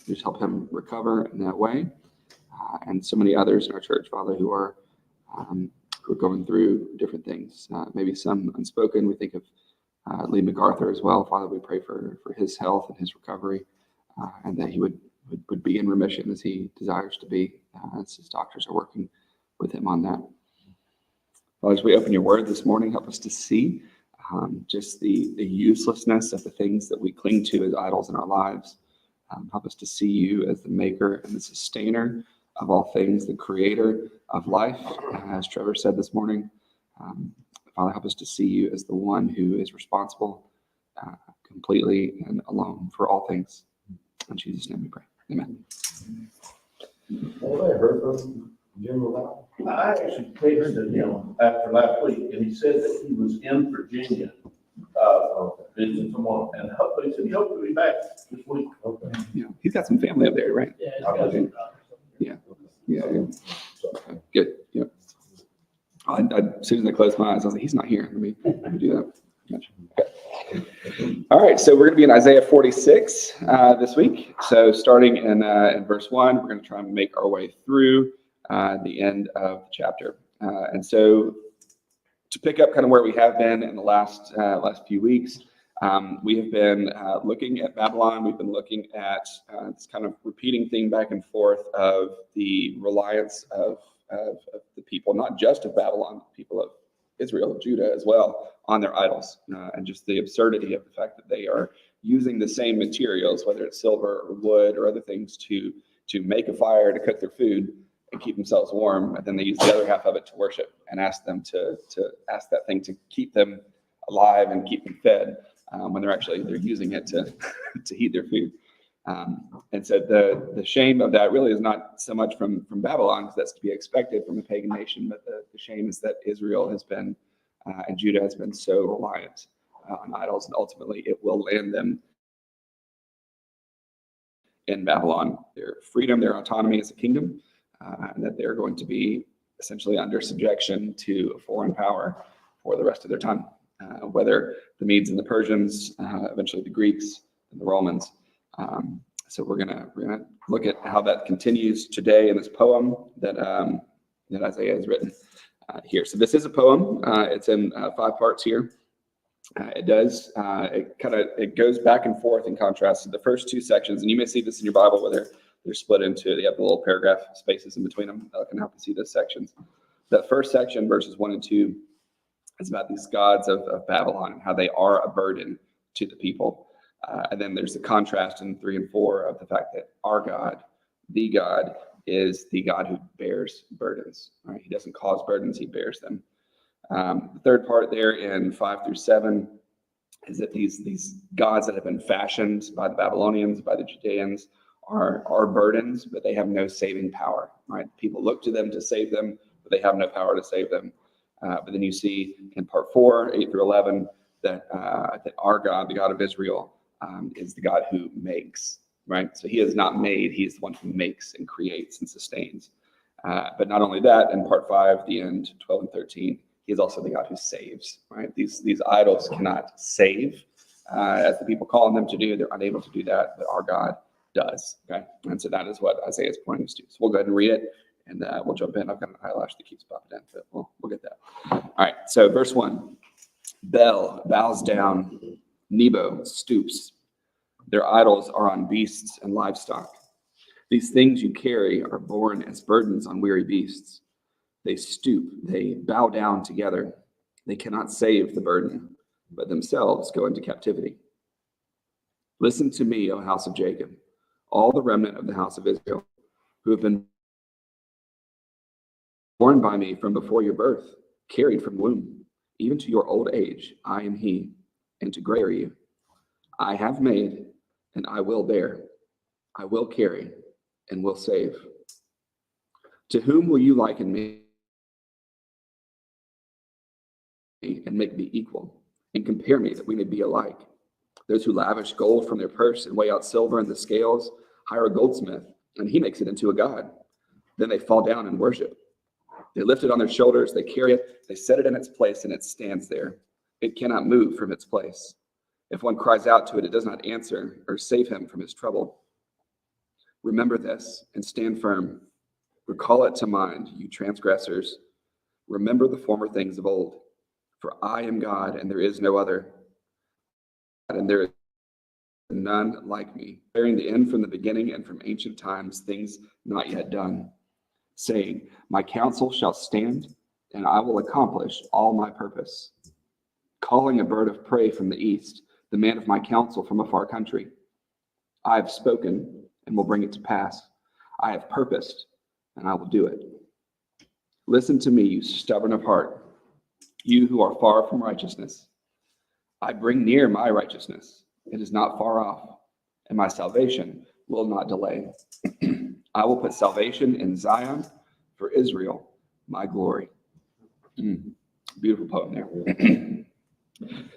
Just help him recover in that way. And so many others in our church, Father, who are going through different things, maybe some unspoken. We think of Lee MacArthur as well. Father, we pray for his health and his recovery, and that he would be in remission as he desires to be, as his doctors are working with him on that. Father, as we open your word this morning, help us to see just the uselessness of the things that we cling to as idols in our lives. Help us to see you as the maker and the sustainer of all things, the creator of life, as Trevor said this morning. Father, help us to see you as the one who is responsible completely and alone for all things. In Jesus' name we pray. Amen. Well, I heard from Jim Lau. I actually texted him after last week, and he said that he was in Virginia, visiting someone, and hopefully, he said he hoped to be back this week. Okay. Yeah, he's got some family up there, right? Yeah, it's got some Yeah. Good. Yeah. As soon as I closed my eyes, I was like, he's not here. Let me do that. All right, so we're going to be in Isaiah 46 this week. So starting in verse 1, we're going to try and make our way through the end of the chapter. And so to pick up kind of where we have been in the last few weeks, we have been looking at Babylon. We've been looking at this kind of repeating theme back and forth of the reliance of the people, not just of Babylon, people of Israel, of Judah as well, on their idols, and just the absurdity of the fact that they are using the same materials, whether it's silver or wood or other things, to make a fire to cook their food and keep themselves warm, and then they use the other half of it to worship and ask them to ask that thing to keep them alive and keep them fed, when they're using it to heat their food. And so the shame of that really is not so much from Babylon, because that's to be expected from a pagan nation, but the shame is that Israel has been and Judah has been so reliant on idols, and ultimately it will land them in Babylon. Their freedom, their autonomy as a kingdom, and that they're going to be essentially under subjection to a foreign power for the rest of their time, whether the Medes and the Persians, eventually the Greeks and the Romans. So we're gonna look at how that continues today in this poem that Isaiah has written here. So this is a poem. It's in 5 parts here. It goes back and forth in contrast to the first 2 sections, and you may see this in your Bible where they're split into. They have the little paragraph spaces in between them that can help you see those sections. That first section, verses 1 and 2, is about these gods of Babylon and how they are a burden to the people. And then there's the contrast in 3 and 4 of the fact that our God, the God, is the God who bears burdens. Right? He doesn't cause burdens, he bears them. The third part there in 5 through 7 is that these gods that have been fashioned by the Babylonians, by the Judeans, are burdens, but they have no saving power. Right? People look to them to save them, but they have no power to save them. But then you see in part 4, 8 through 11, that our God, the God of Israel, is the God who makes, right? So he is not made, he is the one who makes and creates and sustains. But not only that, in part 5, the end, 12 and 13, he is also the God who saves, right? These idols cannot save, as the people call on them to do. They're unable to do that, but our God does, okay? And so that is what Isaiah is pointing us to. So we'll go ahead and read it, and we'll jump in. I've got an eyelash that keeps popping in, but we'll get that. All right, so verse 1, Bel bows down, Nebo stoops. Their idols are on beasts and livestock. These things you carry are borne as burdens on weary beasts. They stoop, they bow down together. They cannot save the burden, but themselves go into captivity. Listen to me, O house of Jacob, all the remnant of the house of Israel, who have been born by me from before your birth, carried from womb, even to your old age. I am he, and to gray are you. I have made, and I will bear. I will carry, and will save. To whom will you liken me and make me equal, and compare me that we may be alike? Those who lavish gold from their purse and weigh out silver in the scales hire a goldsmith, and he makes it into a god. Then they fall down and worship. They lift it on their shoulders, they carry it, they set it in its place, and it stands there. It cannot move from its place. If one cries out to it, it does not answer or save him from his trouble. Remember this and stand firm. Recall it to mind, you transgressors. Remember the former things of old. For I am God, and there is no other. And there is none like me, bearing the end from the beginning and from ancient times, things not yet done, saying, my counsel shall stand, and I will accomplish all my purpose. Calling a bird of prey from the east, the man of my counsel from a far country. I have spoken, and will bring it to pass. I have purposed, and I will do it. Listen to me, you stubborn of heart, you who are far from righteousness. I bring near my righteousness. It is not far off, and my salvation will not delay. I will put salvation in Zion for Israel, my glory. Beautiful poem there.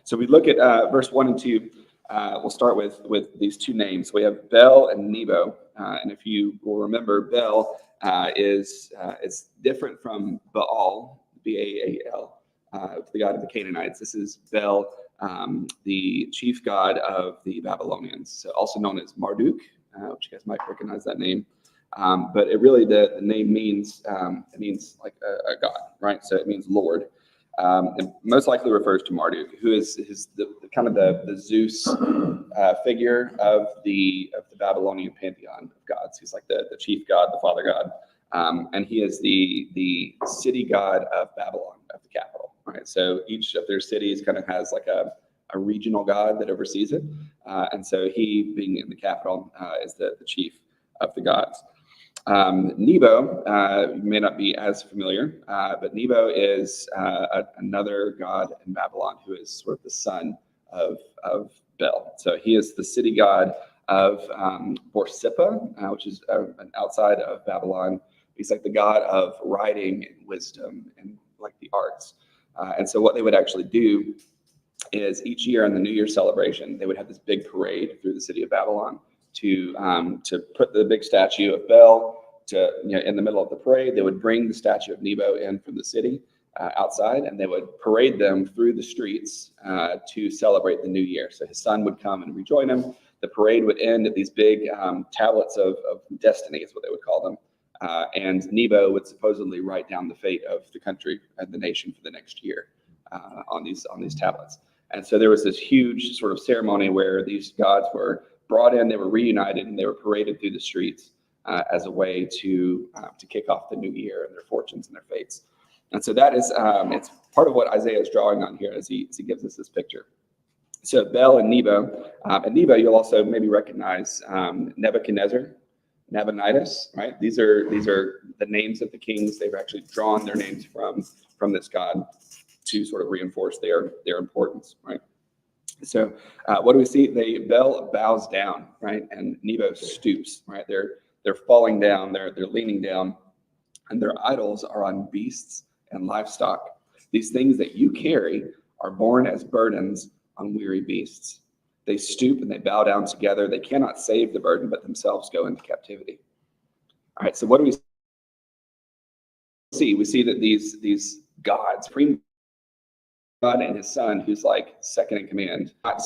So we look at verse 1 and 2. We'll start with these two names. We have Bel and Nebo. And if you will remember, Bel is different from Baal, B-A-A-L, the god of the Canaanites. This is Bel, the chief god of the Babylonians, so also known as Marduk, which you guys might recognize that name. But it really, the name means, it means like a god, right? So it means Lord. It most likely refers to Marduk, who is the kind of the Zeus figure of the Babylonian pantheon of gods. He's like the chief god, the father god, and he is the city god of Babylon, of the capital. Right, so each of their cities kind of has like a regional god that oversees it, and so he, being in the capital, is the chief of the gods. Nebo, you may not be as familiar, but Nebo is another god in Babylon who is sort of the son of Bel. So he is the city god of Borsippa, which is outside of Babylon. He's like the god of writing and wisdom and like the arts. And so what they would actually do is each year on the New Year celebration, they would have this big parade through the city of Babylon to put the big statue of Bel in the middle of the parade. They would bring the statue of Nebo in from the city outside, and they would parade them through the streets to celebrate the new year. So his son would come and rejoin him. The parade would end at these big tablets of destiny, is what they would call them. And Nebo would supposedly write down the fate of the country and the nation for the next year on these tablets. And so there was this huge sort of ceremony where these gods were brought in, they were reunited, and they were paraded through the streets as a way to kick off the new year and their fortunes and their fates. And so that is it's part of what Isaiah is drawing on here as he gives us this picture. So Bel and Nebo you'll also maybe recognize Nebuchadnezzar, Nabonidus, right? These are the names of the kings. They've actually drawn their names from this god to sort of reinforce their importance, right? So what do we see? Bel bows down, right? And Nebo stoops, right? They're falling down, they're leaning down, and their idols are on beasts and livestock. These things that you carry are borne as burdens on weary beasts. They stoop and they bow down together. They cannot save the burden, but themselves go into captivity. All right, so what do we see? We see that these gods, supreme God and his son, who's like second in command, not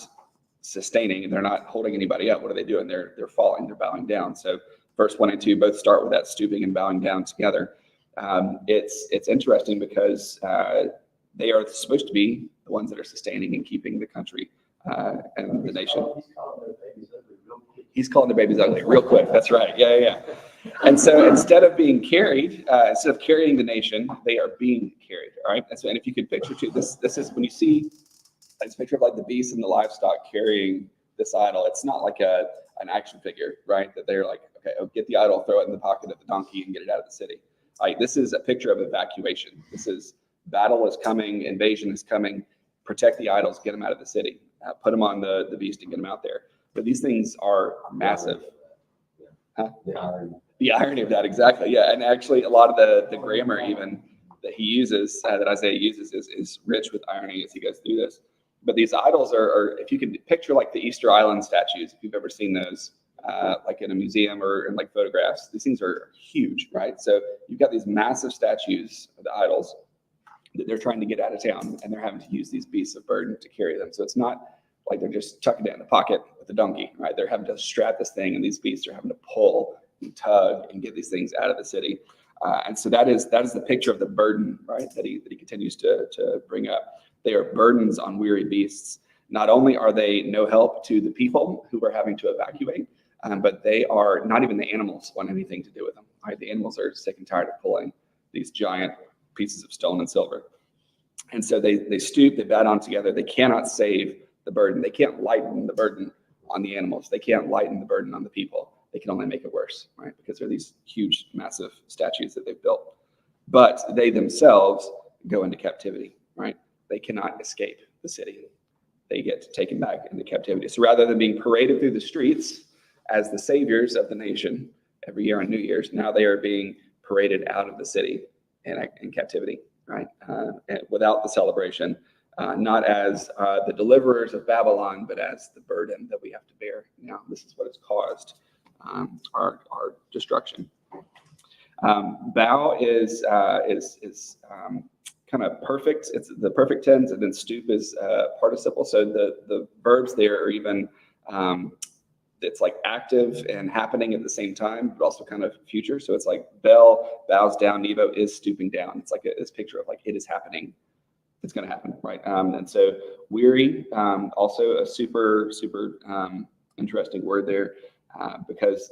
sustaining, and they're not holding anybody up. What are they doing? They're falling, they're bowing down. So verse 1 and 2 both start with that stooping and bowing down together. It's interesting because they are supposed to be the ones that are sustaining and keeping the country and the nation. He's calling their babies ugly real quick. That's right. Yeah. And so instead of being carried, instead of carrying the nation, they are being carried. All right. And if you could picture too, this is when you see this picture of like the beasts and the livestock carrying this idol. It's not like an action figure, right? That they're like, okay, get the idol, throw it in the pocket of the donkey, and get it out of the city. Like, this is a picture of evacuation. This is battle is coming, invasion is coming. Protect the idols, get them out of the city. Put them on the beast and get them out there. But these things are massive. Huh? The irony of that, exactly. Yeah, and actually a lot of the grammar even that he uses, that Isaiah uses, is rich with irony as he goes through this. But these idols are, if you can picture like the Easter Island statues, if you've ever seen those, like in a museum or in like photographs, these things are huge, right? So you've got these massive statues of the idols that they're trying to get out of town, and they're having to use these beasts of burden to carry them. So it's not like they're just chucking it in the pocket with the donkey, right? They're having to strap this thing, and these beasts are having to pull and tug and get these things out of the city. And so that is the picture of the burden, right, that he continues to bring up. They are burdens on weary beasts. Not only are they no help to the people who are having to evacuate, but they are not even the animals want anything to do with them. Right? The animals are sick and tired of pulling these giant pieces of stone and silver. And so they stoop, they bow down together. They cannot save the burden. They can't lighten the burden on the animals. They can't lighten the burden on the people. They can only make it worse, right? Because they're these huge, massive statues that they've built. But they themselves go into captivity, right? They cannot escape the city. They get taken back into captivity. So rather than being paraded through the streets as the saviors of the nation every year on New Year's, now they are being paraded out of the city in captivity, right? Without the celebration, not as the deliverers of Babylon, but as the burden that we have to bear. Now, this is what has caused our destruction. Bow is kind of perfect. It's the perfect tense, and then stoop is participle. So the verbs there are even it's like active and happening at the same time, but also kind of future. So it's like Bel bows down, Nebo is stooping down. It's like this picture of like it is happening. It's going to happen, right? And so weary, also a super interesting word there. Because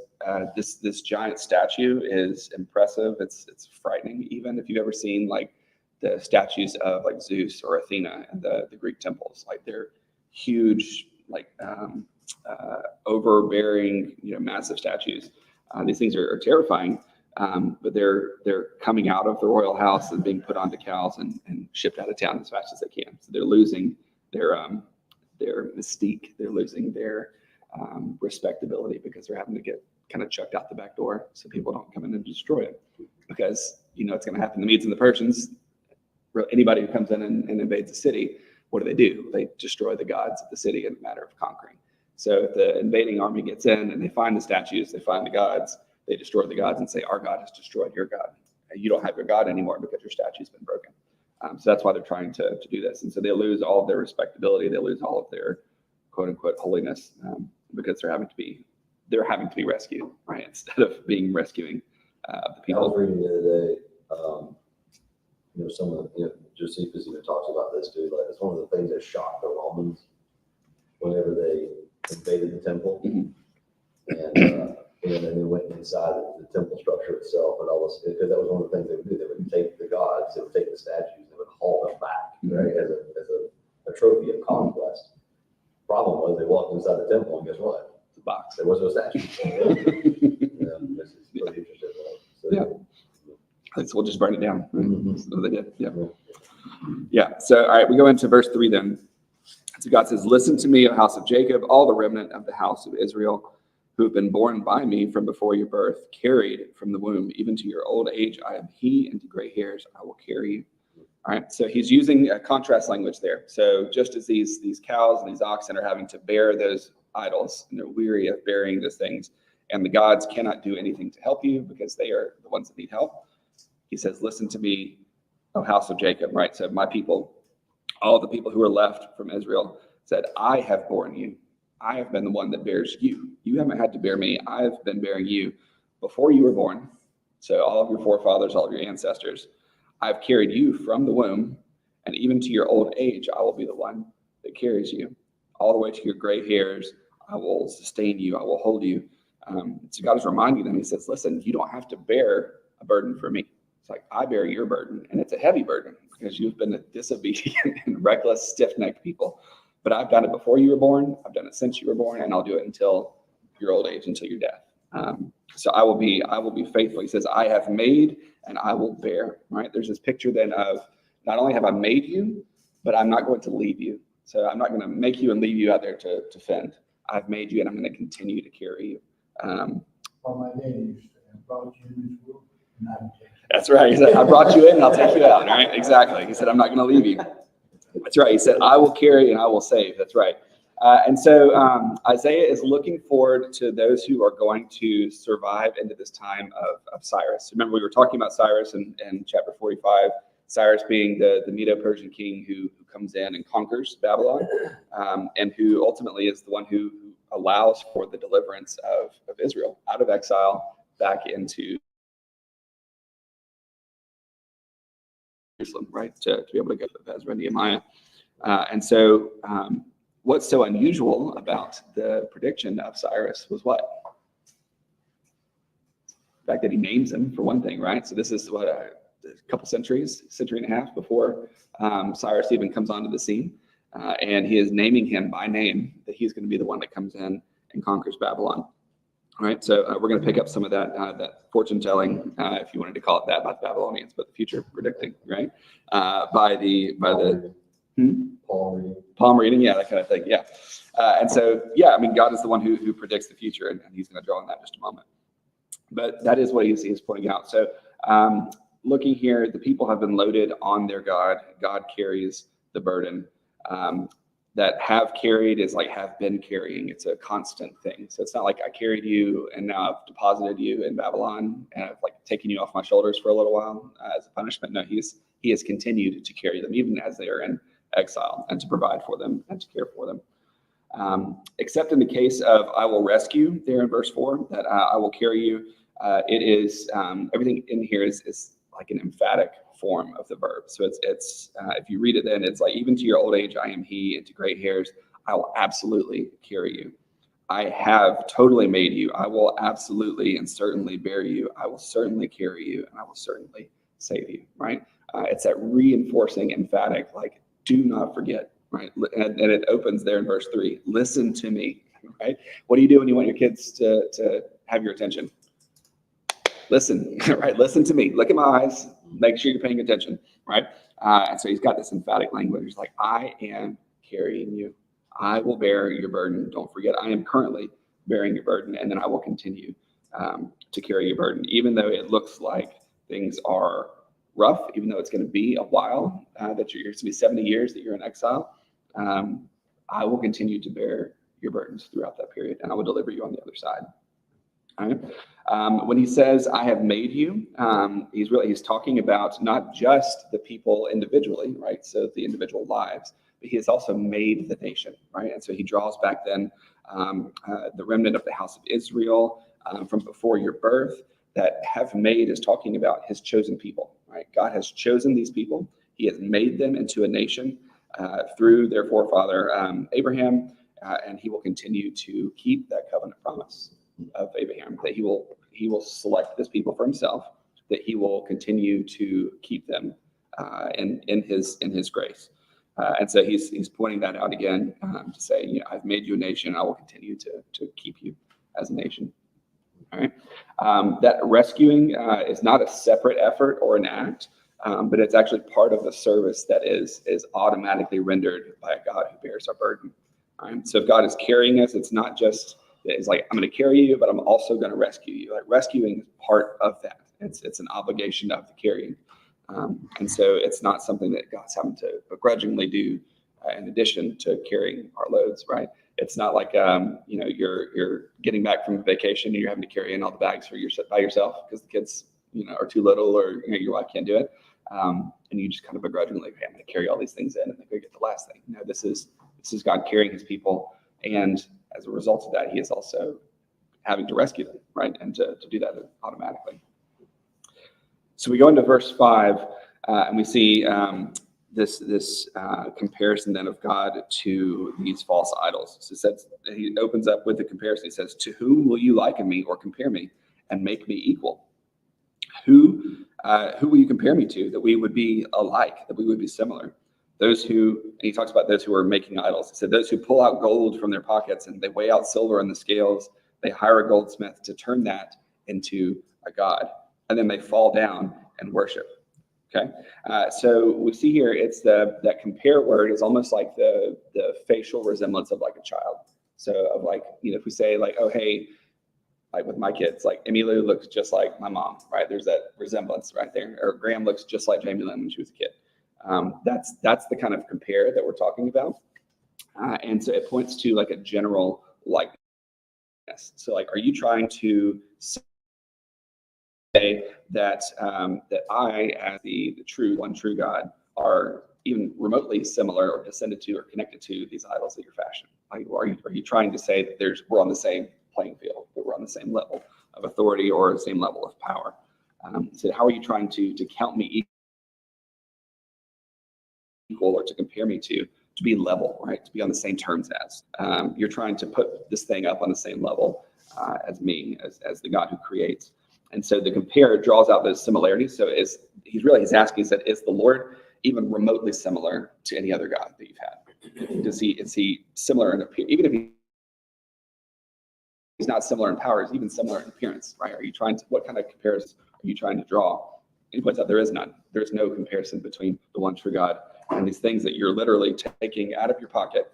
this giant statue is impressive. It's frightening. Even if you've ever seen like the statues of like Zeus or Athena in the Greek temples, like they're huge, like overbearing, massive statues. These things are terrifying, but they're coming out of the royal house and being put onto cows and shipped out of town as fast as they can. So they're losing their mystique. They're losing their respectability because they're having to get kind of chucked out the back door so people don't come in and destroy it, because it's going to happen. The Medes and the Persians, anybody who comes in and invades the city, what do? They destroy the gods of the city in a matter of conquering. So if the invading army gets in and they find the statues, they find the gods, they destroy the gods and say, our God has destroyed your God. You don't have your God anymore because your statue's been broken. So that's why they're trying to do this. And so they lose all of their respectability. They lose all of their quote unquote holiness, because they're having to be rescued, right? Instead of being rescuing the people. I was reading the other day, some of Josephus even talks about this too. Like it's one of the things that shocked the Romans whenever they invaded the temple, and then they went inside the temple structure itself and all this, because that was one of the things they would do. They would take the gods, they would take the statues, they would haul them back, right, as a trophy of conquest. Problem was they walked inside the temple and guess what? The box. There was no statue. This is pretty interesting. So, Yeah. So we'll just burn it down. Right? Mhm. So they did. Yeah. Yeah. So, all right, we go into verse 3 then. So God says, listen to me, O house of Jacob, all the remnant of the house of Israel, who have been born by me from before your birth, carried from the womb, even to your old age. I am he, and to gray hairs I will carry you. All right, so he's using a contrast language there. So just as these cows and these oxen are having to bear those idols, and they're weary of bearing those things, and the gods cannot do anything to help you because they are the ones that need help. He says, listen to me, O house of Jacob, right? So my people, all the people who are left from Israel, said, I have borne you. I have been the one that bears you. You haven't had to bear me. I've been bearing you before you were born. So all of your forefathers, all of your ancestors, I've carried you from the womb, and even to your old age, I will be the one that carries you. All the way to your gray hairs, I will sustain you. I will hold you. So God is reminding them, he says, listen, you don't have to bear a burden for me. It's like, I bear your burden, and it's a heavy burden because you've been a disobedient and reckless, stiff-necked people. But I've done it before you were born. I've done it since you were born, and I'll do it until your old age, until your death. So I will be faithful. He says, I have made and I will bear, right? There's this picture then of not only have I made you, but I'm not going to leave you. So I'm not going to make you and leave you out there to fend. I've made you and I'm going to continue to carry you. Well, my daddy used to have brought you in this world, and I would take you. That's right. He said, I brought you in and I'll take you out, right? Exactly. He said, I'm not going to leave you. That's right. He said, I will carry and I will save. That's right. And so Isaiah is looking forward to those who are going to survive into this time of Cyrus. Remember, we were talking about Cyrus in chapter 45, Cyrus being the Medo-Persian king who comes in and conquers Babylon, and who ultimately is the one who allows for the deliverance of Israel out of exile back into Jerusalem, right, to be able to go to Ezra and Nehemiah. And so what's so unusual about the prediction of Cyrus was what? The fact that he names him, for one thing, right? So this is what, a couple centuries, century and a half before Cyrus even comes onto the scene. And he is naming him by name, that he's going to be the one that comes in and conquers Babylon. All right, so we're going to pick up some of that fortune telling, if you wanted to call it that, about the Babylonians, but the future predicting, right? By the palm reading, yeah, that kind of thing, yeah. And so, yeah, I mean, God is the one who predicts the future, and he's going to draw on that in just a moment. But that is what he's pointing out. So, looking here, the people have been loaded on their God. God carries the burden. That have carried is like have been carrying. It's a constant thing. So it's not like I carried you and now I've deposited you in Babylon and I've like taken you off my shoulders for a little while as a punishment. No, he has continued to carry them even as they are in exile, and to provide for them and to care for them. Except in the case of I will rescue, there in verse 4, that I will carry you. It is everything in here is like an emphatic form of the verb. So it's if you read it, then it's like, even to your old age, I am he, and to gray hairs, I will absolutely carry you. I have totally made you. I will absolutely and certainly bear you. I will certainly carry you, and I will certainly save you, right? It's that reinforcing, emphatic, like, do not forget, right? And it opens there in verse 3, listen to me, right? What do you do when you want your kids to have your attention? Listen, right? Listen to me. Look at my eyes. Make sure you're paying attention, right? And so he's got this emphatic language. He's like, I am carrying you. I will bear your burden. Don't forget, I am currently bearing your burden, and then I will continue to carry your burden, even though it looks like things are rough, even though it's going to be a while, that you're going to be 70 years that you're in exile. I will continue to bear your burdens throughout that period, and I will deliver you on the other side. All right. When he says, I have made you, he's talking about not just the people individually, right? So the individual lives, but he has also made the nation, right? And so he draws back then the remnant of the house of Israel from before your birth. That have made is talking about his chosen people, right? God has chosen these people. He has made them into a nation through their forefather Abraham, and he will continue to keep that covenant promise of Abraham, that he will select this people for himself, that he will continue to keep them in his grace. And so he's pointing that out again to say, you know, I've made you a nation. I will continue to keep you as a nation. All right. That rescuing is not a separate effort or an act, but it's actually part of the service that is automatically rendered by a God who bears our burden. All right. So if God is carrying us, it's not just, it's like, I'm going to carry you, but I'm also going to rescue you. Like, rescuing is part of that. It's an obligation of the carrying. And so it's not something that God's having to begrudgingly do in addition to carrying our loads, right? It's not like, you know, you're getting back from vacation and you're having to carry in all the bags by yourself because the kids, you know, are too little, or, you know, your wife can't do it. And you just kind of begrudgingly, hey, I'm going to carry all these things in and then go get the last thing. No, this is God carrying his people. And as a result of that, he is also having to rescue them, right? And to do that automatically. So we go into verse 5, and we see this comparison then of God to these false idols. So it says, he opens up with the comparison. He says, to whom will you liken me or compare me and make me equal? Who will you compare me to that we would be alike, that we would be similar? Those who, and he talks about those who are making idols. He said, those who pull out gold from their pockets and they weigh out silver in the scales. They hire a goldsmith to turn that into a god, and then they fall down and worship. Okay, so we see here it's that compare word is almost like the facial resemblance of like a child. So of like, you know, if we say like, oh hey, like with my kids, like Emilu looks just like my mom, right? There's that resemblance right there. Or Graham looks just like Jamie Lynn when she was a kid. That's the kind of compare that we're talking about. And so it points to like a general likeness. So like, are you trying to say that that I, as the one true God, are even remotely similar or descended to or connected to these idols that you're fashioning? Like, are you trying to say that we're on the same playing field, that we're on the same level of authority or the same level of power. So how are you trying to count me equal or to compare me to be level, right? To be on the same terms as. You're trying to put this thing up on the same level as me, as the God who creates. And so the compare draws out those similarities. So he's asking, he said, is the Lord even remotely similar to any other God that you've had? Is he similar in appearance? Even if he's not similar in power, is even similar in appearance, right? What kind of comparison are you trying to draw? He points out there is none. There's no comparison between the one true God and these things that you're literally taking out of your pocket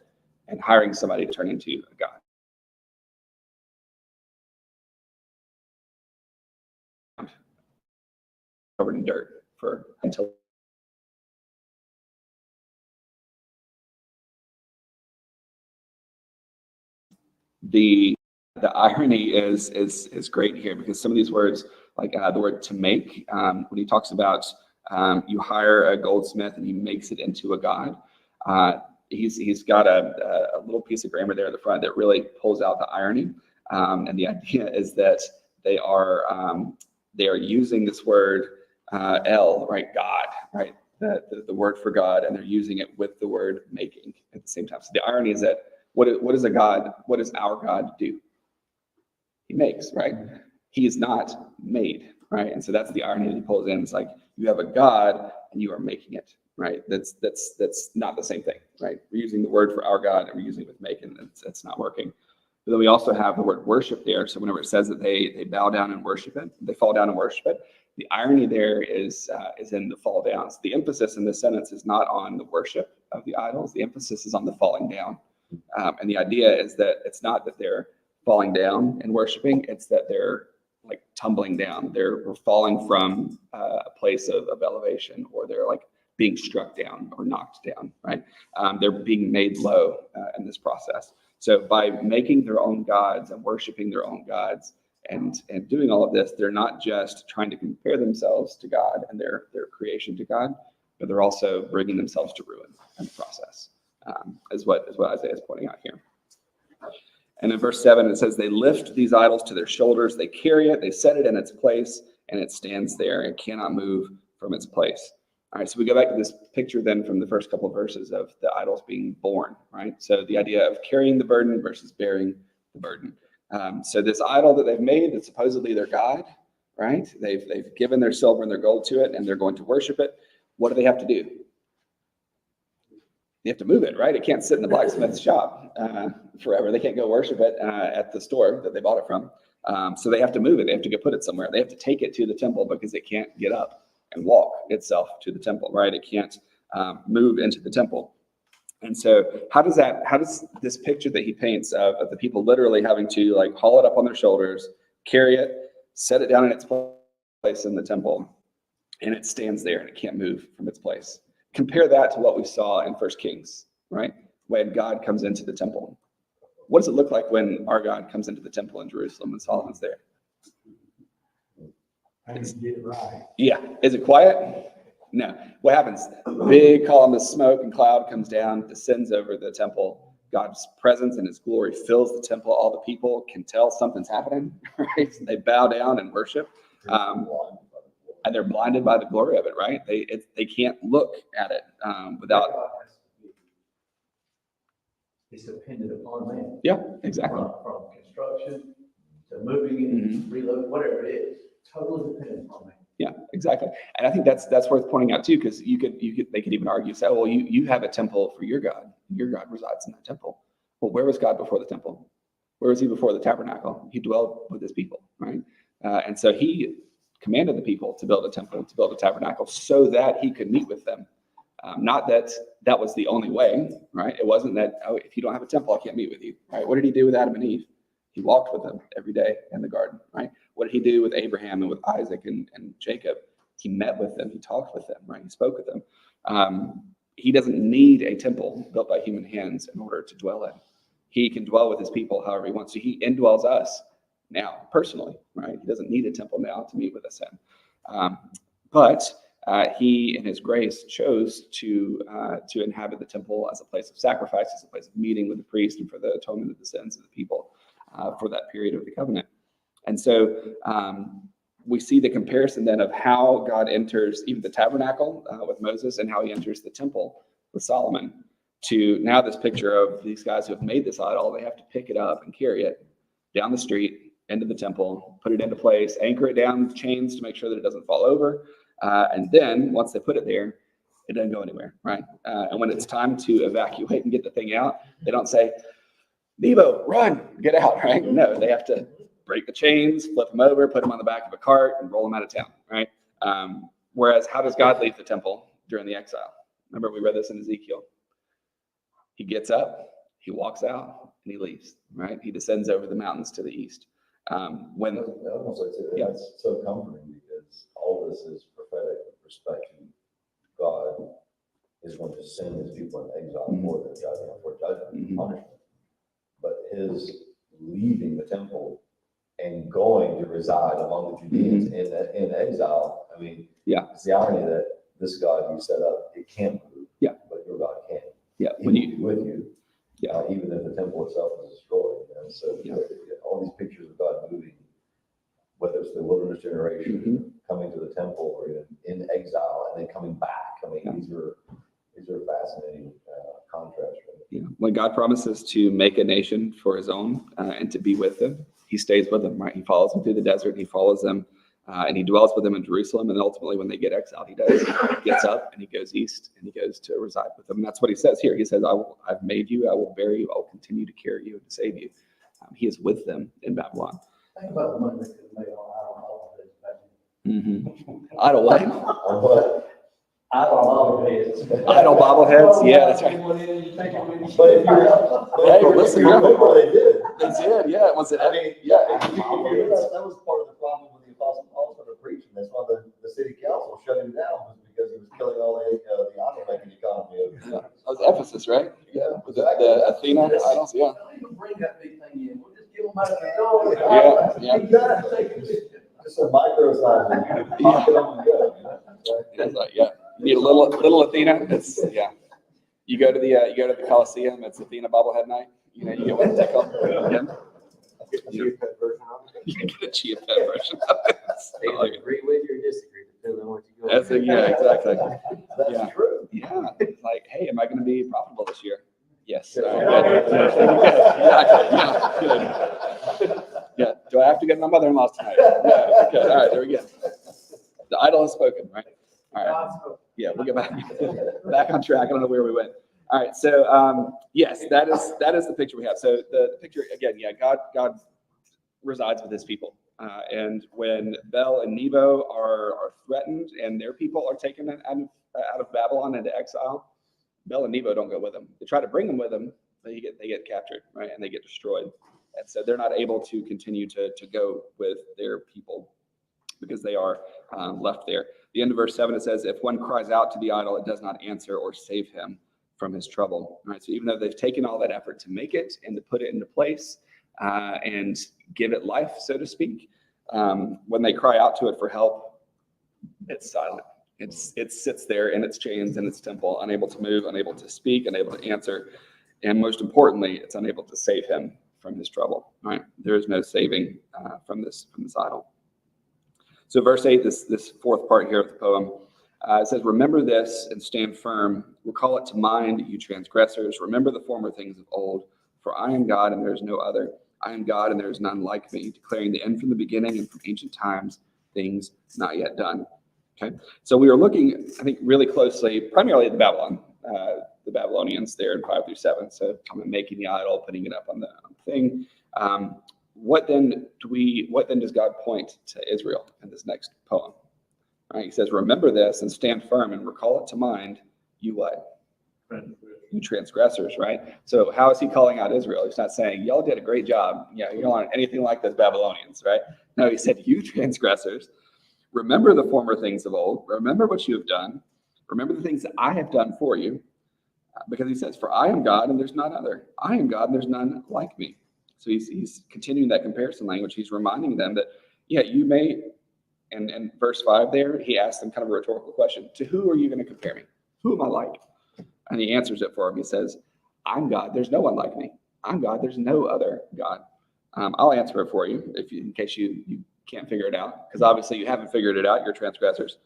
and hiring somebody to turn into a God. Covered in dirt until the irony is great here, because some of these words, like the word to make, when he talks about you hire a goldsmith and he makes it into a god, he's got a little piece of grammar there at the front that really pulls out the irony, and the idea is that they are using this word El, right, God, right, the word for God, and they're using it with the word making at the same time. So the irony is that what does our God do? He makes, right? He is not made, right? And so that's the irony that he pulls in. It's like you have a God and you are making it, right? That's not the same thing, right? We're using the word for our God and we're using it with making. That's not working. But then we also have the word worship there. So whenever it says that they bow down and worship it, they fall down and worship it. The irony there is in the fall down. So the emphasis in this sentence is not on the worship of the idols. The emphasis is on the falling down. And the idea is that it's not that they're falling down and worshiping, it's that they're like tumbling down. They're falling from a place of elevation, or they're like being struck down or knocked down, right? They're being made low in this process. So by making their own gods and worshiping their own gods and doing all of this, they're not just trying to compare themselves to God and their creation to God, but they're also bringing themselves to ruin in the process, is what Isaiah is pointing out here. And in verse 7, it says, they lift these idols to their shoulders, they carry it, they set it in its place, and it stands there and cannot move from its place. All right, so we go back to this picture then from the first couple of verses of the idols being born, right? So the idea of carrying the burden versus bearing the burden. So this idol that they've made, that's supposedly their God, right? They've given their silver and their gold to it, and they're going to worship it. What do they have to do? They have to move it, right? It can't sit in the blacksmith's shop forever. They can't go worship it at the store that they bought it from. So they have to move it. They have to go put it somewhere. They have to take it to the temple because it can't get up and walk itself to the temple, right? It can't move into the temple. And so how does this picture that he paints of the people literally having to like haul it up on their shoulders, carry it, set it down in its place in the temple, and it stands there and it can't move from its place? Compare that to what we saw in 1 Kings, right? When God comes into the temple. What does it look like when our God comes into the temple in Jerusalem and Solomon's there? I didn't get it right. Yeah. Is it quiet? No. What happens? Big column of smoke and cloud comes down, descends over the temple. God's presence and his glory fills the temple. All the people can tell something's happening, right? So they bow down and worship. And they're blinded by the glory of it, right? They can't look at it without. It's dependent upon man. Yeah, exactly. From construction to moving it, reload, whatever it is, totally dependent upon man. Yeah, exactly. And I think that's worth pointing out too, because they could even argue, say, oh, well, you have a temple for your God. Your God resides in that temple. Well, where was God before the temple? Where was he before the tabernacle? He dwelled with his people, right? And so he commanded the people to build a temple, to build a tabernacle, so that he could meet with them. Not that was the only way, right? It wasn't that, oh, if you don't have a temple, I can't meet with you, right? What did he do with Adam and Eve? He walked with them every day in the garden, right? What did he do with Abraham and with Isaac and Jacob? He met with them, he talked with them, right? He spoke with them. He doesn't need a temple built by human hands in order to dwell in. He can dwell with his people however he wants to. He indwells us now, personally, right? He doesn't need a temple now to meet with us in. But he, in his grace, chose to inhabit the temple as a place of sacrifice, as a place of meeting with the priest and for the atonement of the sins of the people for that period of the covenant. And so we see the comparison then of how God enters even the tabernacle with Moses and how he enters the temple with Solomon, to now this picture of these guys who have made this idol. They have to pick it up and carry it down the street into the temple, put it into place, anchor it down with chains to make sure that it doesn't fall over. And then once they put it there, it doesn't go anywhere, right? And when it's time to evacuate and get the thing out, they don't say, Nebo, run, get out, right? No, they have to break the chains, flip them over, put them on the back of a cart, and roll them out of town, right? Whereas how does God leave the temple during the exile? Remember, we read this in Ezekiel. He gets up, he walks out, and he leaves, right? He descends over the mountains to the east. When I was gonna say too, Yeah. that's so comforting because all this is prophetic with respect to God is going to send his people in exile for their judgment, Mhm. punishment. But his leaving the temple and going to reside among the Judeans in exile, I mean, Yeah. it's the irony that this God you set up, it can't move. Yeah. But your God can. Yeah, He when will you be with you. Yeah. Even if the temple itself is destroyed, you know, so Yeah. all these pictures of God moving, whether it's the wilderness generation, coming to the temple, or even in exile and then coming back. I mean, Yeah. these are fascinating contrasts. Right? Yeah. When God promises to make a nation for his own and to be with them, he stays with them, right? He follows them through the desert, he follows them, and he dwells with them in Jerusalem. And ultimately, when they get exiled, he gets up and he goes east and he goes to reside with them. And that's what he says here. He says, I've made you, I will bear you, I'll continue to carry you and to save you. He is with them in Babylon. Think about the money they could have made on all of this back then. Idle what? But Idol heads. Idle bobbleheads? Yeah, that's right. but if you're, Hey, well, listen, you remember they did. They did, yeah. Was it? I mean, that was part of the problem with the Apostle Paul started preaching. That's why the city council shut him down, was because he was killing all the idol-making economy. Yeah. That was Ephesus, right? Yeah, Was it the Athena idols? Yeah. Don't even bring that big thing in, we'll just give them out of the door. Yeah, Just a micro-size, pop it on and go. You know? It's like, yeah. You need a little Athena. It's You go to the Coliseum. It's Athena bobblehead night. You know, you get one tickle. Yeah. You get a Chia Pet version of it. I like it. Agree with you or disagree, depending on what you go. That's it. Yeah, exactly. That's Yeah. true. Yeah. It's like, hey, am I going to be profitable this year? Yes. Good. Exactly. Yeah. Good. Yeah. Do I have to get my mother-in-law's tonight? Yeah. Good. All right. There we go. The idol has spoken, right? All right. Yeah. We'll get back on track. I don't know where we went. All right. So, yes, that is the picture we have. So the picture again, yeah, God resides with his people. And when Bel and Nebo are threatened and their people are taken out of Babylon into exile, Bel and Nebo don't go with them. They try to bring them with them, but they get captured, right? And they get destroyed. And so they're not able to continue to go with their people because they are left there. The end of verse 7, it says, if one cries out to the idol, it does not answer or save him from his trouble. Right? So even though they've taken all that effort to make it and to put it into place and give it life, so to speak, when they cry out to it for help, it's silent. It sits there in its chains in its temple, unable to move, unable to speak, unable to answer, and most importantly, it's unable to save him from his trouble. Right? There is no saving from this idol. So verse 8, this fourth part here of the poem, it says, remember this and stand firm. Recall it to mind, you transgressors. Remember the former things of old. For I am God and there is no other. I am God and there is none like me, declaring the end from the beginning and from ancient times, things not yet done. Okay, so we were looking, I think, really closely, primarily at the Babylonians there in 5-7. So coming, making the idol, putting it up on the thing. What then does God point to Israel in this next poem? Right, he says, remember this and stand firm and recall it to mind, you what? You transgressors, right? So how is he calling out Israel? He's not saying, y'all did a great job. Yeah, you don't want anything like those Babylonians, right? No, he said, you transgressors, remember the former things of old. Remember what you have done. Remember the things that I have done for you. Because he says, for I am God and there's none other. I am God and there's none like me. So he's continuing that comparison language. He's reminding them that, yeah, you may, and verse 5 there, he asks them kind of a rhetorical question. To who are you going to compare me? Who am I like? And he answers it for him. He says, I'm God. There's no one like me. I'm God. There's no other God. I'll answer it for you, in case you can't figure it out, because obviously you haven't figured it out, you're transgressors.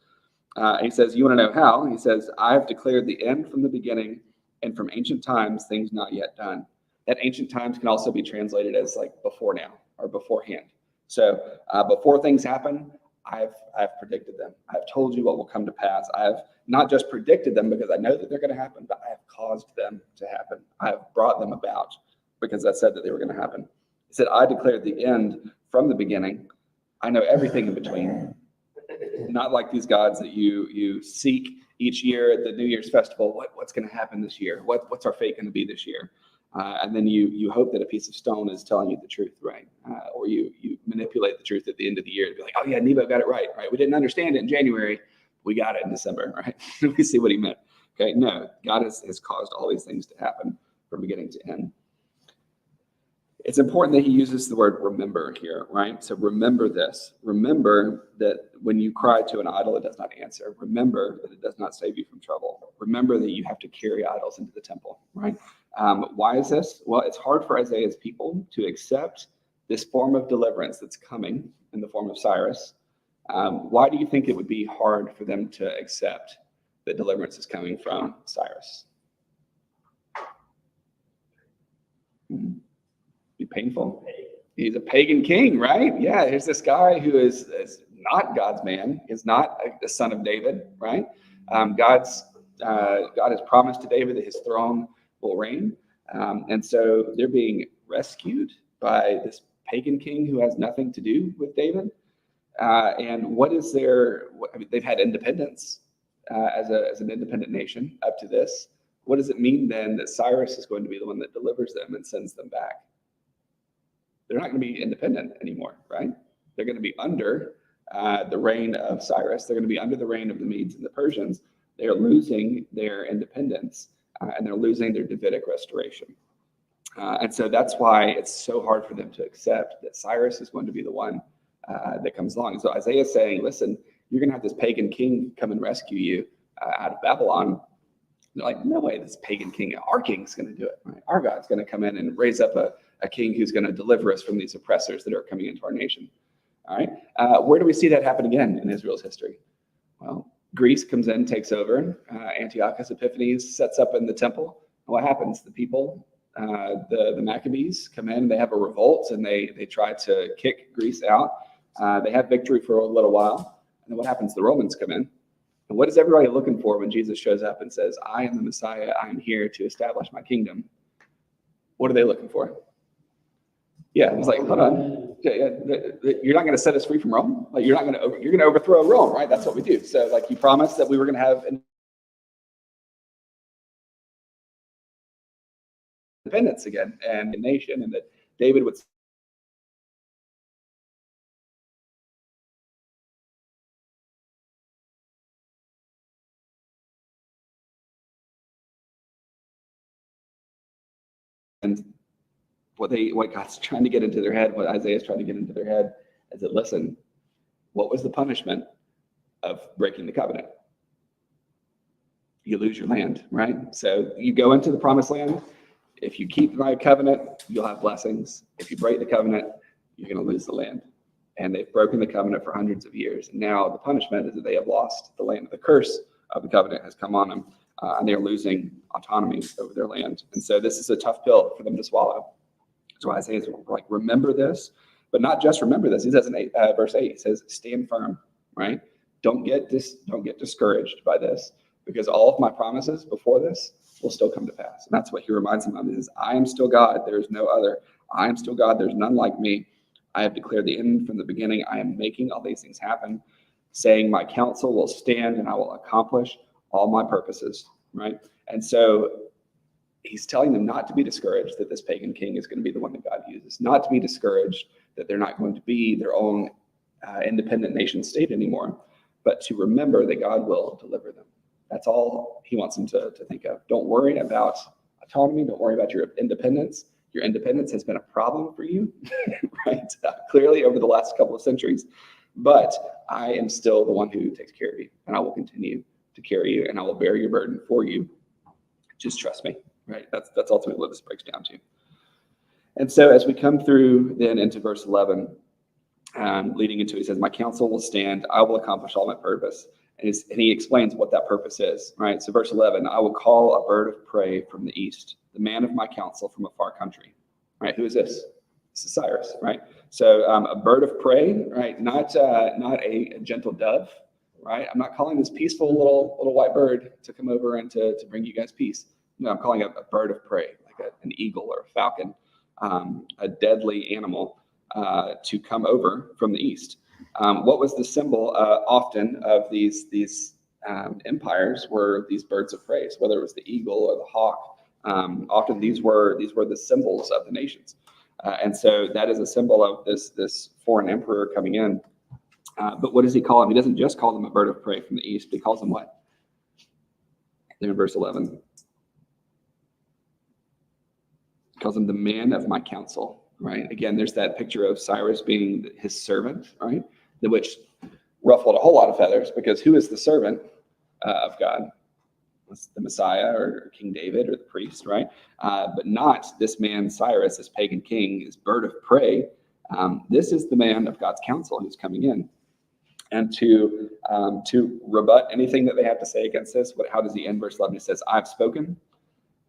He says, you want to know how? He says, I have declared the end from the beginning, and from ancient times, things not yet done. That ancient times can also be translated as like before now or beforehand. So before things happen, I've predicted them. I've told you what will come to pass. I have not just predicted them because I know that they're going to happen, but I have caused them to happen. I have brought them about because I said that they were going to happen. He said, I declared the end from the beginning. I know everything in between. Not like these gods that you seek each year at the New Year's festival. What's going to happen this year? What's our fate going to be this year? And then you hope that a piece of stone is telling you the truth, right? Or you manipulate the truth at the end of the year to be like, oh yeah, Nebo got it right? We didn't understand it in January. We got it in December, right? We see what he meant. Okay, no, God has caused all these things to happen from beginning to end. It's important that he uses the word remember here, right? So remember this. Remember that when you cry to an idol, it does not answer. Remember that it does not save you from trouble. Remember that you have to carry idols into the temple, right? Why is this? Well, it's hard for Isaiah's people to accept this form of deliverance that's coming in the form of Cyrus. Why do you think it would be hard for them to accept that deliverance is coming from Cyrus? Be painful. He's a pagan king, right? Yeah, here's this guy who is not God's man, is not the son of David, right? God has promised to David that his throne will reign. And so they're being rescued by this pagan king who has nothing to do with David. And what is they've had independence as an independent nation up to this. What does it mean then that Cyrus is going to be the one that delivers them and sends them back? They're not going to be independent anymore, right? They're going to be under the reign of Cyrus. They're going to be under the reign of the Medes and the Persians. They are losing their independence and they're losing their Davidic restoration. And so that's why it's so hard for them to accept that Cyrus is going to be the one that comes along. So Isaiah is saying, listen, you're going to have this pagan king come and rescue you out of Babylon. They're like, no way, this pagan king, our king's going to do it. Right? Our God's going to come in and raise up a king who's going to deliver us from these oppressors that are coming into our nation. All right. Where do we see that happen again in Israel's history? Well, Greece comes in, takes over. Antiochus Epiphanes sets up in the temple. And what happens? The people, the Maccabees come in, they have a revolt, and they try to kick Greece out. They have victory for a little while. And then what happens? The Romans come in. And what is everybody looking for when Jesus shows up and says, I am the Messiah, I am here to establish my kingdom? What are they looking for? Yeah, it's like, hold on. You're not going to set us free from Rome? Like you're going to overthrow Rome, right? That's what we do. So like you promised that we were going to have independence again and a nation, and that David would and what God's trying to get into their head, what Isaiah's trying to get into their head, is that, listen, what was the punishment of breaking the covenant? You lose your land, right? So you go into the promised land. If you keep my covenant, you'll have blessings. If you break the covenant, you're going to lose the land. And they've broken the covenant for hundreds of years. And now the punishment is that they have lost the land. The curse of the covenant has come on them, and they're losing autonomy over their land. And so this is a tough pill for them to swallow. So Isaiah is like, remember this, but not just remember this. He says in verse 8, he says, stand firm, right? Don't get discouraged by this, because all of my promises before this will still come to pass. And that's what he reminds him of. He says, I am still God. There is no other. I am still God. There's none like me. I have declared the end from the beginning. I am making all these things happen, saying my counsel will stand and I will accomplish all my purposes, right? And so he's telling them not to be discouraged that this pagan king is going to be the one that God uses, not to be discouraged that they're not going to be their own independent nation state anymore, but to remember that God will deliver them. That's all he wants them to think of. Don't worry about autonomy. Don't worry about your independence. Your independence has been a problem for you, right? Clearly over the last couple of centuries, but I am still the one who takes care of you, and I will continue to carry you, and I will bear your burden for you. Just trust me. Right, that's ultimately what this breaks down to. And so as we come through then into verse 11, leading into it, he says, my counsel will stand, I will accomplish all my purpose. And he explains what that purpose is, right? So verse 11, I will call a bird of prey from the east, the man of my counsel from a far country, right? Who is this? This is Cyrus, right? So a bird of prey, right? Not a gentle dove, right? I'm not calling this peaceful little white bird to come over and to bring you guys peace. No, I'm calling it a bird of prey, like an eagle or a falcon, a deadly animal to come over from the east. What was the symbol often of these empires were these birds of prey, whether it was the eagle or the hawk. Often these were the symbols of the nations. And so that is a symbol of this foreign emperor coming in. But what does he call him? He doesn't just call them a bird of prey from the east, but he calls them what? There in verse 11. He calls him the man of my counsel, right? Again, there's that picture of Cyrus being his servant, right? Which ruffled a whole lot of feathers, because who is the servant of God? It's the Messiah or King David or the priest, right? But not this man Cyrus, this pagan king, this bird of prey. This is the man of God's counsel who's coming in. And to rebut anything that they have to say against this, how does he end verse 11? He says, I've spoken,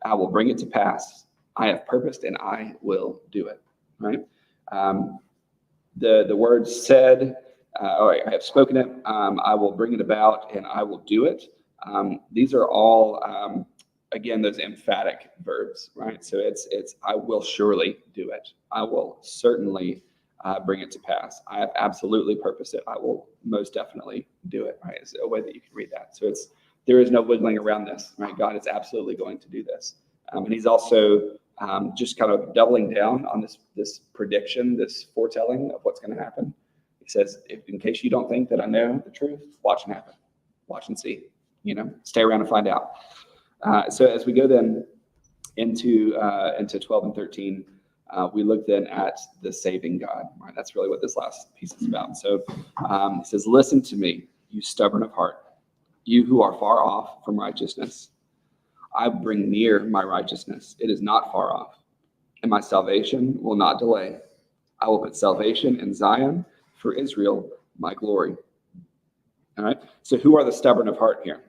I will bring it to pass. I have purposed and I will do it, right? The words said, all right, I have spoken it, I will bring it about and I will do it. These are all, again, those emphatic verbs, right? So it's I will surely do it. I will certainly bring it to pass. I have absolutely purposed it. I will most definitely do it, right? It's a way that you can read that. So there is no wiggling around this, right? God is absolutely going to do this. And he's also just kind of doubling down on this prediction, this foretelling of what's going to happen. He says, in case you don't think that I know the truth, watch it happen. Watch and see. Stay around and find out. So as we go then into 12 and 13, we look then at the saving God, right? That's really what this last piece is about. So it says, listen to me, you stubborn of heart, you who are far off from righteousness. I bring near my righteousness. It is not far off, and my salvation will not delay. I will put salvation in Zion for Israel, my glory. All right. So who are the stubborn of heart here?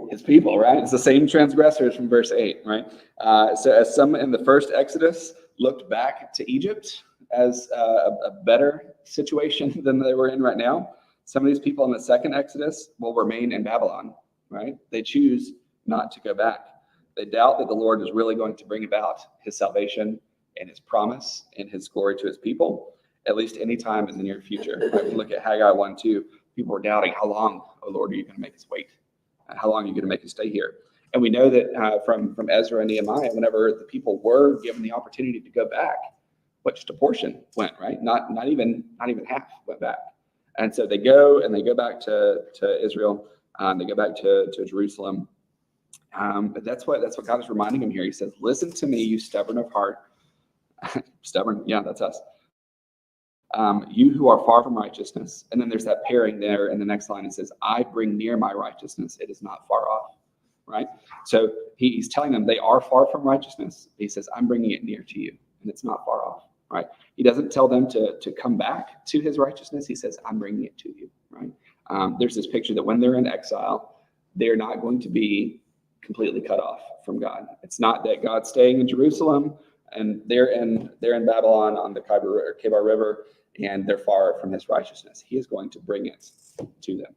His people, right? It's the same transgressors from verse 8, right? So as some in the first Exodus looked back to Egypt as a better situation than they were in right now, some of these people in the second Exodus will remain in Babylon, right? They choose not to go back. They doubt that the Lord is really going to bring about his salvation and his promise and his glory to his people, at least any time in the near future. Right? We look at Haggai 1:2. People are doubting, how long, oh Lord, are you going to make us wait? How long are you going to make us stay here? And we know that from Ezra and Nehemiah, whenever the people were given the opportunity to go back, just a portion went, right? Not even half went back. And so they go back to Israel. They go back to Jerusalem. But that's what God is reminding him here. He says, listen to me, you stubborn of heart. Stubborn, yeah, that's us. You who are far from righteousness. And then there's that pairing there in the next line. It says, I bring near my righteousness. It is not far off, right? So he's telling them they are far from righteousness. He says, I'm bringing it near to you, and it's not far off, right? He doesn't tell them to come back to his righteousness. He says, I'm bringing it to you, right? There's this picture that when they're in exile, they're not going to be completely cut off from God. It's not that God's staying in Jerusalem and they're in Babylon on the Kebar River, and they're far from his righteousness. He is going to bring it to them.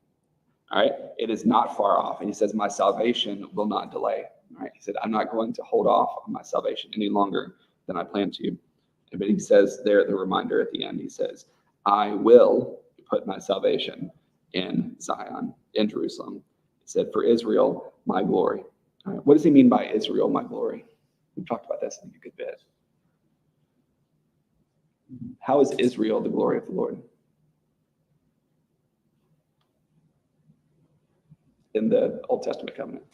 All right. It is not far off. And he says, my salvation will not delay. All right. He said, I'm not going to hold off on my salvation any longer than I plan to. But he says there, the reminder at the end, he says, I will put my salvation in Zion, in Jerusalem. He said, for Israel, my glory. All right. What does he mean by Israel, my glory? We've talked about this in a good bit. How is Israel the glory of the Lord? In the Old Testament covenant.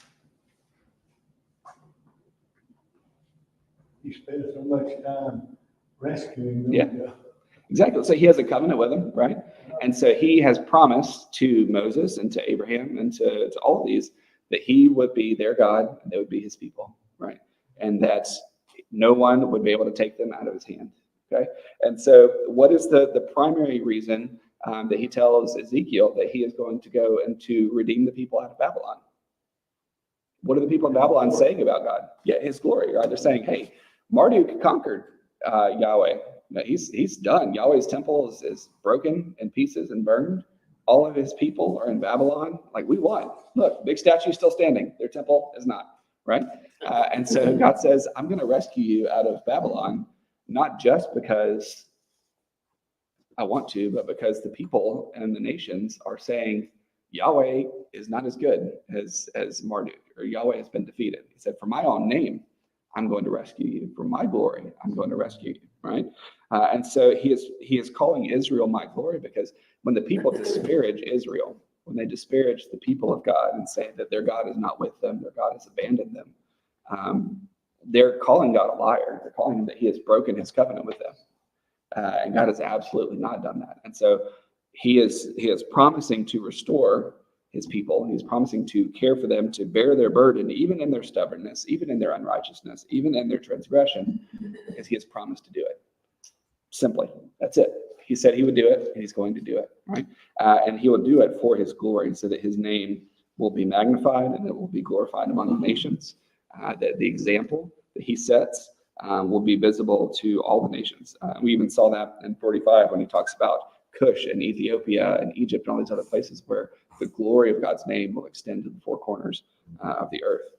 He spent so much time rescuing them. Yeah. Exactly. So he has a covenant with them, right? And so he has promised to Moses and to Abraham and to all of these that he would be their God and they would be his people, right? and that no one would be able to take them out of his hand. Okay, and so what is the primary reason that he tells Ezekiel that he is going to go and to redeem the people out of Babylon? What are the people in Babylon saying about God? Yeah, his glory, right? They're saying, hey, Marduk conquered Yahweh. No, he's done. Yahweh's temple is broken in pieces and burned. All of his people are in Babylon. Like, we won. Look, big statue still standing. Their temple is not, right? And so God says, I'm going to rescue you out of Babylon, not just because I want to, but because the people and the nations are saying Yahweh is not as good as Marduk, or Yahweh has been defeated. He said, for my own name, I'm going to rescue you. For my glory, I'm going to rescue you, right? And so he is calling Israel my glory, because when the people disparage Israel, when they disparage the people of God and say that their God is not with them, their God has abandoned them, they're calling God a liar. They're calling him that he has broken his covenant with them. And God has absolutely not done that. And so he is promising to restore his people. He's promising to care for them, to bear their burden, even in their stubbornness, even in their unrighteousness, even in their transgression, because he has promised to do it. Simply, that's it. He said he would do it, and he's going to do it, right? And he will do it for his glory, so that his name will be magnified and it will be glorified among the nations. That the example that he sets will be visible to all the nations. We even saw that in 45 when he talks about Cush and Ethiopia and Egypt and all these other places where the glory of God's name will extend to the four corners of the earth.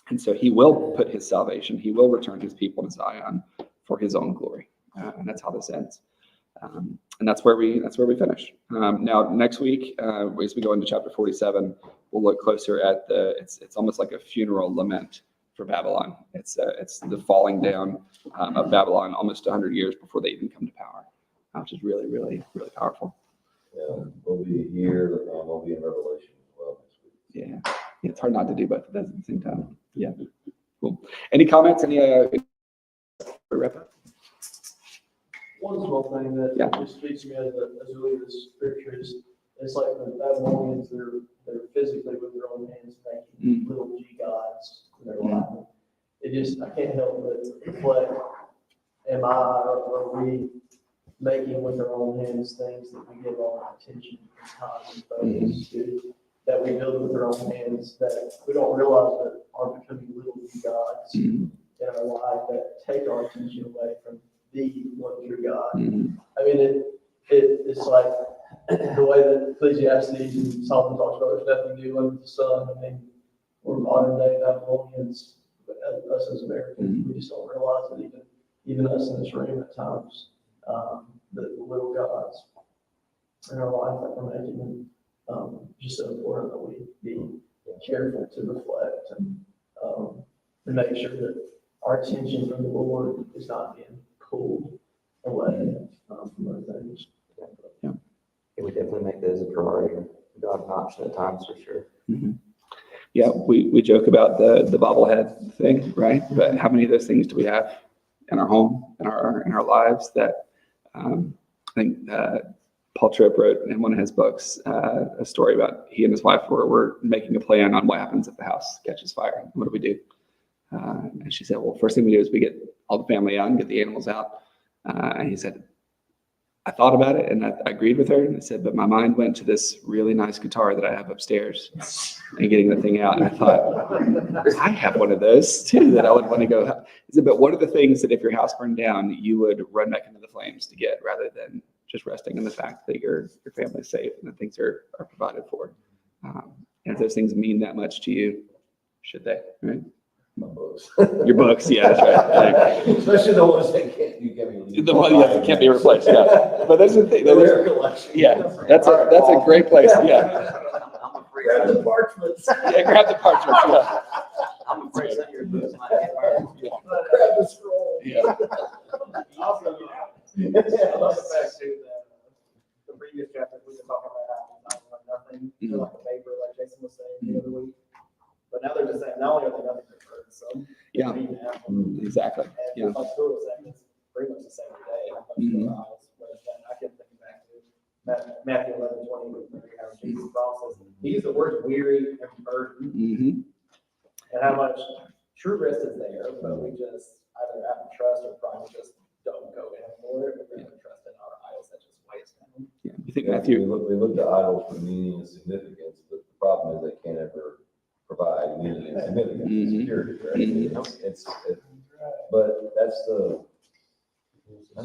And so he will put his salvation, he will return his people to Zion for his own glory. And that's how this ends. And that's where we finish. Now, next week, as we go into chapter 47, we'll look closer at it's almost like a funeral lament for Babylon. It's the falling down of Babylon almost 100 years before they even come to power, which is really, really, really powerful. Yeah, we'll be here, we'll be in Revelation as well next week. Yeah, it's hard not to do both of those at the same time. Yeah, cool. Any comments? Any wrap up? One small thing that just speaks to me as really the scriptures, it's like the Babylonians, they're physically with their own hands making little G gods in their life. It just, I can't help but reflect, am I, or are we making with our own hands things that we give our attention and time and focus to, that we build with our own hands, that we don't realize that are becoming little G gods in our life, that take our attention away from the one true God. I mean, it's like the way that Ecclesiastes and Solomon talks about, there's nothing new under the sun. I mean, we're modern day Babylonians, but us as Americans, we just don't realize that even us in this room at times, the little gods in our life that we're making, just so important that we be careful to reflect and make sure that our attention from the Lord is not being pulled away from other things. Yeah, we definitely make those a priority. God an option at times for sure. Yeah, we joke about the bobblehead thing, right? But how many of those things do we have in our home, in our lives that I think Paul Tripp wrote in one of his books a story about he and his wife were making a plan on what happens if the house catches fire. What do we do? And she said, well, first thing we do is we get all the family out and get the animals out. And he said, I thought about it and I agreed with her. And I said, but my mind went to this really nice guitar that I have upstairs and getting the thing out. And I thought, I have one of those too that I would want to go. He said, but what are the things that if your house burned down, you would run back into the flames to get, rather than just resting in the fact that your family is safe and that things are provided for? And if those things mean that much to you, should they, right? My books. Your books, yeah, that's right. Especially the ones that The one that can't be replaced, yeah. But that's the thing. Yeah, that's a great place, yeah. Grab the parchments. Yeah, grab the parchments, yeah. I'm afraid that your books might get burned. Grab the scroll. Yeah. Also, I love the fact too that the previous chapter we were talking about how nothing, they're like a vapor, like Jason was saying the other week. But now they're just saying, not only are they nothing but burdensome, Yeah. Exactly. And Yeah. like Stuart was saying, it's pretty much the same today. I kept thinking back to Matthew 11:20, how Jesus promises. He used the words weary and burdened, and how much true rest is there, but we just either have to trust or probably just don't go in for it. We're going to trust in our idols that just weigh us down. Yeah, you think We Matthew? look to idols for meaning and significance, but the problem is they can't ever provide meaning and significance and Mhm. security, right? Mhm. But that's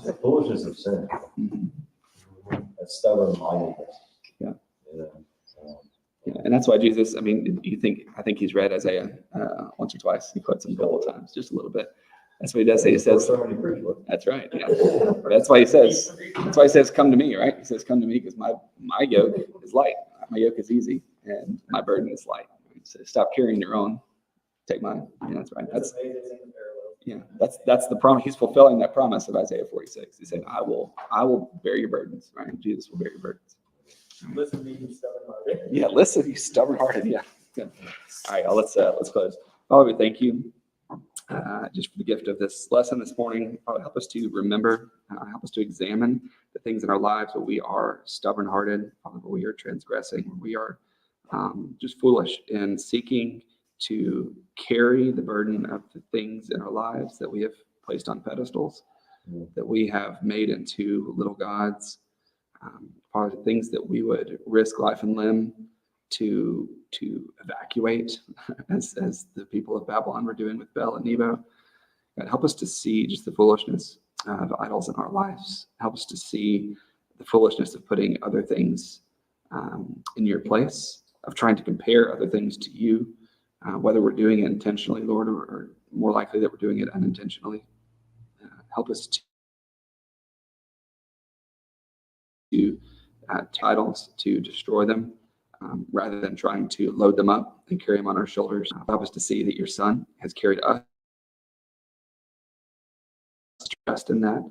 the foolishness of sin. Mhm. That's stubborn mindedness. Yeah. You know, Yeah, and that's why Jesus, I mean, I think he's read Isaiah once or twice. He quotes him a couple of times, just a little bit. That's what he does say. He says, somebody preach, what? that's right. Yeah. That's why he says, come to me, right? He says, come to me because my yoke is light. My yoke is easy and my burden is light. So stop carrying your own. Take mine. Yeah, that's right. It's amazing the parallels. Yeah, that's the promise. He's fulfilling that promise of Isaiah 46. He's saying, I will bear your burdens, right? Jesus will bear your burdens. Listen to me, you stubborn-hearted. Yeah, listen, you stubborn-hearted. Yeah. Good. All right, let's close. Father, we thank you just for the gift of this lesson this morning. Father, help us to remember, help us to examine the things in our lives where we are stubborn-hearted, Father, where we are transgressing, where we are just foolish in seeking to carry the burden of the things in our lives that we have placed on pedestals, that we have made into little gods. Father, things that we would risk life and limb to evacuate, as the people of Babylon were doing with Bel and Nebo. God, help us to see just the foolishness of idols in our lives. Help us to see the foolishness of putting other things in your place, of trying to compare other things to you, whether we're doing it intentionally, Lord, or more likely that we're doing it unintentionally. Help us to idols, to destroy them, rather than trying to load them up and carry them on our shoulders. Help us to see that your Son has carried us. Trust in that.